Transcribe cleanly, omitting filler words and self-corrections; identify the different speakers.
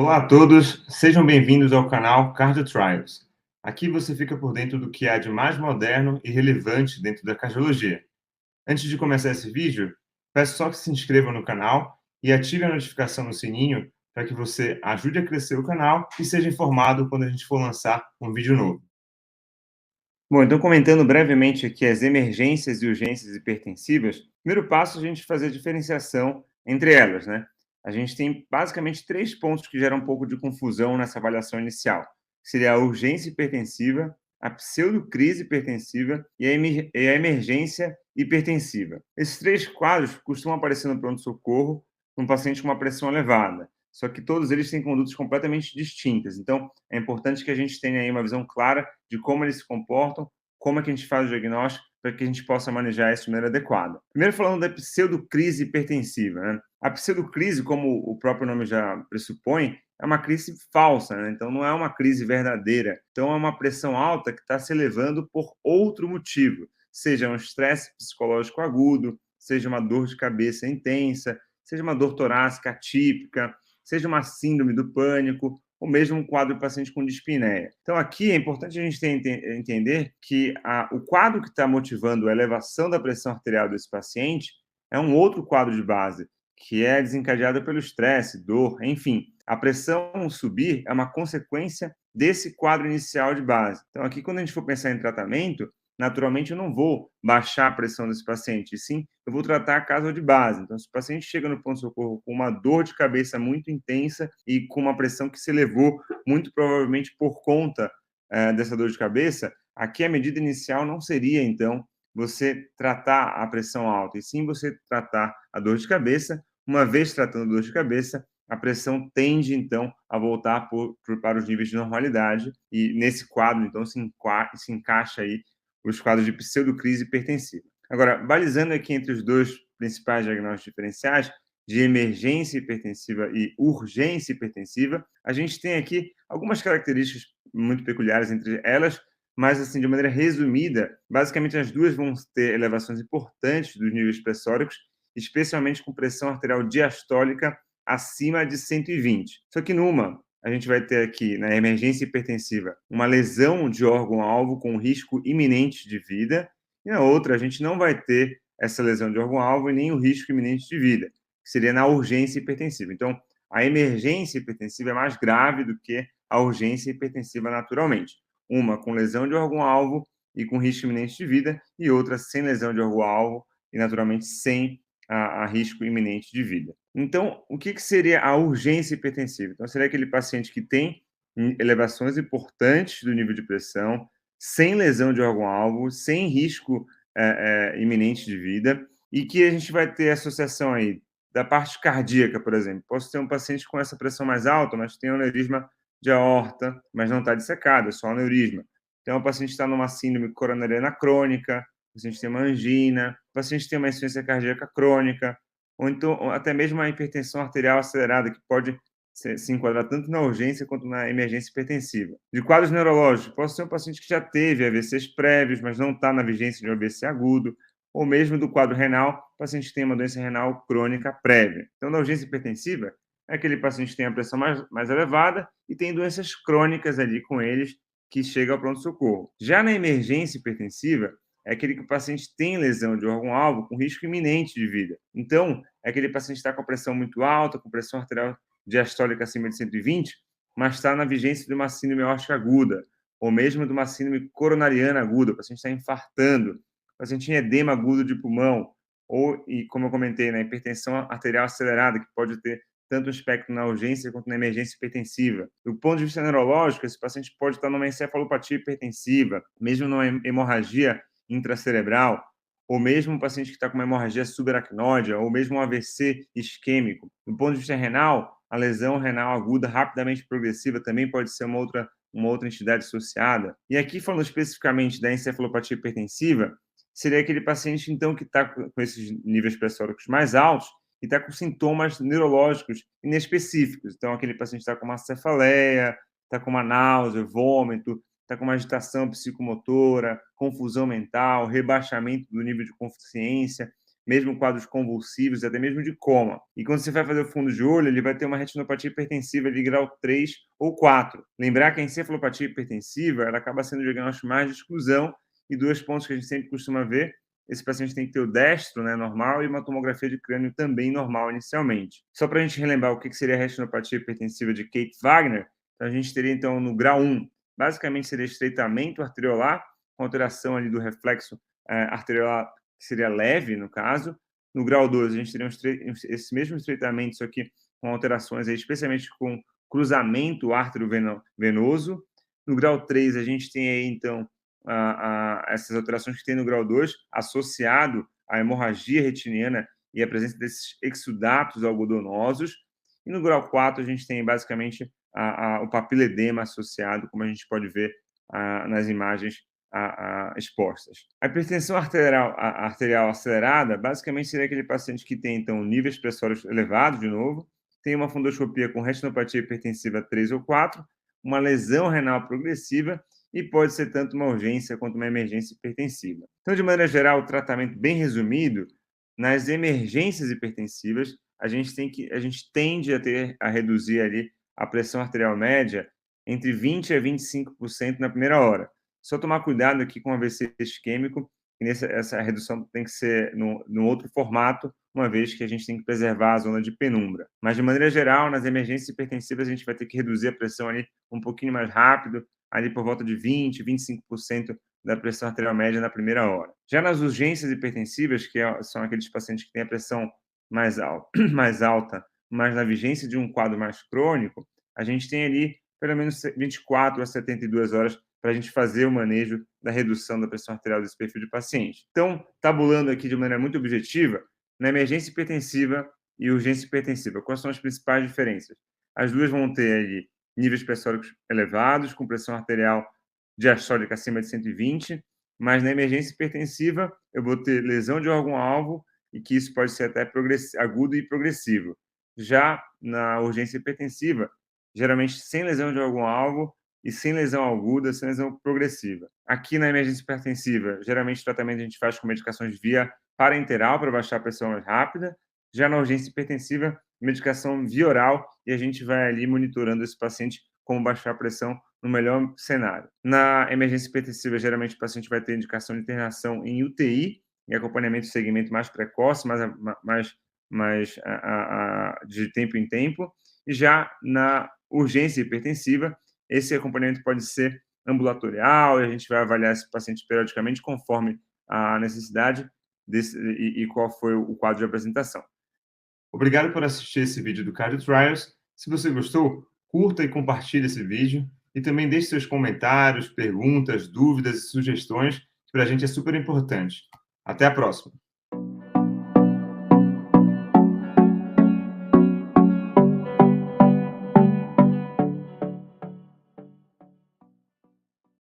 Speaker 1: Olá a todos, sejam bem-vindos ao canal Cardio Trials. Aqui você fica por dentro do que há de mais moderno e relevante dentro da cardiologia. Antes de começar esse vídeo, peço só que se inscreva no canal e ative a notificação no sininho para que você ajude a crescer o canal e seja informado quando a gente for lançar um vídeo novo. Bom, então comentando brevemente aqui as emergências e urgências hipertensivas, primeiro passo é a gente fazer a diferenciação entre elas, né? A gente tem basicamente três pontos que geram um pouco de confusão nessa avaliação inicial. Seria a urgência hipertensiva, a pseudocrise hipertensiva e a emergência hipertensiva. Esses três quadros costumam aparecer no pronto-socorro num paciente com uma pressão elevada, só que todos eles têm condutas completamente distintas. Então, é importante que a gente tenha aí uma visão clara de como eles se comportam, como é que a gente faz o diagnóstico para que a gente possa manejar isso de maneira adequada. Primeiro falando da pseudocrise hipertensiva, né? A pseudocrise, como o próprio nome já pressupõe, é uma crise falsa, né? Então não é uma crise verdadeira. Então é uma pressão alta que está se elevando por outro motivo, seja um estresse psicológico agudo, seja uma dor de cabeça intensa, seja uma dor torácica atípica, seja uma síndrome do pânico, ou mesmo um quadro de paciente com dispneia. Então, aqui é importante a gente entender que o quadro que está motivando a elevação da pressão arterial desse paciente é um outro quadro de base, que é desencadeado pelo estresse, dor, enfim. A pressão subir é uma consequência desse quadro inicial de base. Então, aqui, quando a gente for pensar em tratamento, naturalmente eu não vou baixar a pressão desse paciente, e sim eu vou tratar a causa de base. Então, se o paciente chega no pronto-socorro com uma dor de cabeça muito intensa e com uma pressão que se elevou, muito provavelmente por conta dessa dor de cabeça, aqui a medida inicial não seria, então, você tratar a pressão alta, e sim você tratar a dor de cabeça. Uma vez tratando a dor de cabeça, a pressão tende, então, a voltar para os níveis de normalidade, e nesse quadro, então, se encaixa aí os quadros de pseudocrise hipertensiva. Agora, balizando aqui entre os dois principais diagnósticos diferenciais, de emergência hipertensiva e urgência hipertensiva, a gente tem aqui algumas características muito peculiares entre elas, mas, assim, de maneira resumida, basicamente as duas vão ter elevações importantes dos níveis pressóricos, especialmente com pressão arterial diastólica acima de 120. Só que numa, a gente vai ter aqui, na emergência hipertensiva, uma lesão de órgão-alvo com risco iminente de vida, e na outra, a gente não vai ter essa lesão de órgão-alvo e nem o risco iminente de vida, que seria na urgência hipertensiva. Então, a emergência hipertensiva é mais grave do que a urgência hipertensiva naturalmente. Uma com lesão de órgão-alvo e com risco iminente de vida, e outra sem lesão de órgão-alvo e, naturalmente, sem a risco iminente de vida. Então, o que seria a urgência hipertensiva? Então, seria aquele paciente que tem elevações importantes do nível de pressão, sem lesão de órgão-alvo, sem risco iminente de vida, e que a gente vai ter associação aí da parte cardíaca, por exemplo. Posso ter um paciente com essa pressão mais alta, mas tem um aneurisma de aorta, mas não está dissecado, é só aneurisma. Então, o paciente está numa síndrome coronariana crônica, o paciente tem uma angina, o paciente tem uma insuficiência cardíaca crônica, ou então até mesmo a hipertensão arterial acelerada, que pode se enquadrar tanto na urgência quanto na emergência hipertensiva. De quadros neurológicos, posso ser um paciente que já teve AVCs prévios, mas não está na vigência de um AVC agudo, ou mesmo do quadro renal, o paciente tem uma doença renal crônica prévia. Então, na urgência hipertensiva, é aquele paciente que tem a pressão mais elevada e tem doenças crônicas ali com eles, que chega ao pronto-socorro. Já na emergência hipertensiva, é aquele que o paciente tem lesão de órgão-alvo com risco iminente de vida. Então, é aquele paciente que está com a pressão muito alta, com pressão arterial diastólica acima de 120, mas está na vigência de uma síndrome aórtica aguda, ou mesmo de uma síndrome coronariana aguda, o paciente está infartando, o paciente tem edema agudo de pulmão, ou, e como eu comentei, na hipertensão arterial acelerada, que pode ter tanto um espectro na urgência quanto na emergência hipertensiva. Do ponto de vista neurológico, esse paciente pode estar numa encefalopatia hipertensiva, mesmo numa hemorragia intracerebral, ou mesmo um paciente que está com uma hemorragia subaracnoide, ou mesmo um AVC isquêmico. Do ponto de vista renal, a lesão renal aguda rapidamente progressiva também pode ser uma outra entidade associada. E aqui, falando especificamente da encefalopatia hipertensiva, seria aquele paciente, então, que está com esses níveis pressóricos mais altos e está com sintomas neurológicos inespecíficos. Então, aquele paciente está com uma cefaleia, está com uma náusea, vômito, está com uma agitação psicomotora, confusão mental, rebaixamento do nível de consciência. mesmo quadros convulsivos, até mesmo de coma. E quando você vai fazer o fundo de olho, ele vai ter uma retinopatia hipertensiva de grau 3 ou 4. Lembrar que a encefalopatia hipertensiva ela acaba sendo o diagnóstico mais de exclusão, e 2 pontos que a gente sempre costuma ver: esse paciente tem que ter o destro, né, normal, e uma tomografia de crânio também normal inicialmente. Só para a gente relembrar o que seria a retinopatia hipertensiva de Kate Wagner, então a gente teria então no grau 1, basicamente seria estreitamento arteriolar, com alteração ali do reflexo arteriolar, que seria leve no caso. No grau 2, a gente teria esse mesmo estreitamento, só que com alterações aí, especialmente com cruzamento arteriovenoso. No grau 3, a gente tem aí então essas alterações que tem no grau 2, associado à hemorragia retiniana e a presença desses exudatos algodonosos. E no grau 4, a gente tem basicamente o papiledema associado, como a gente pode ver nas imagens expostas. A hipertensão arterial acelerada, basicamente, seria aquele paciente que tem, então, níveis pressóricos elevados, de novo, tem uma fundoscopia com retinopatia hipertensiva 3 ou 4, uma lesão renal progressiva e pode ser tanto uma urgência quanto uma emergência hipertensiva. Então, de maneira geral, o tratamento bem resumido, nas emergências hipertensivas, a gente tende a reduzir ali a pressão arterial média entre 20% a 25% na primeira hora. Só tomar cuidado aqui com o AVC isquêmico, e essa redução tem que ser no outro formato, uma vez que a gente tem que preservar a zona de penumbra. Mas, de maneira geral, nas emergências hipertensivas, a gente vai ter que reduzir a pressão ali um pouquinho mais rápido, ali por volta de 20%, 25% da pressão arterial média na primeira hora. Já nas urgências hipertensivas, que são aqueles pacientes que têm a pressão mais alta, mas na vigência de um quadro mais crônico, a gente tem ali pelo menos 24 a 72 horas para a gente fazer o manejo da redução da pressão arterial desse perfil de paciente. Então, tabulando aqui de maneira muito objetiva, na emergência hipertensiva e urgência hipertensiva, quais são as principais diferenças? As duas vão ter ali níveis pressóricos elevados, com pressão arterial diastólica acima de 120, mas na emergência hipertensiva eu vou ter lesão de órgão-alvo e que isso pode ser até agudo e progressivo. Já na urgência hipertensiva, geralmente sem lesão de órgão-alvo e sem lesão aguda, sem lesão progressiva. Aqui na emergência hipertensiva, geralmente o tratamento a gente faz com medicações via parenteral para baixar a pressão mais rápida. Já na urgência hipertensiva, medicação via oral, e a gente vai ali monitorando esse paciente como baixar a pressão no melhor cenário. Na emergência hipertensiva, geralmente o paciente vai ter indicação de internação em UTI, em acompanhamento de segmento mais precoce, de tempo em tempo. E já na urgência hipertensiva, esse acompanhamento pode ser ambulatorial, e a gente vai avaliar esse paciente periodicamente conforme a necessidade e qual foi o quadro de apresentação. Obrigado por assistir esse vídeo do Cardio Trials. Se você gostou, curta e compartilhe esse vídeo. E também deixe seus comentários, perguntas, dúvidas e sugestões, que para a gente é super importante. Até a próxima!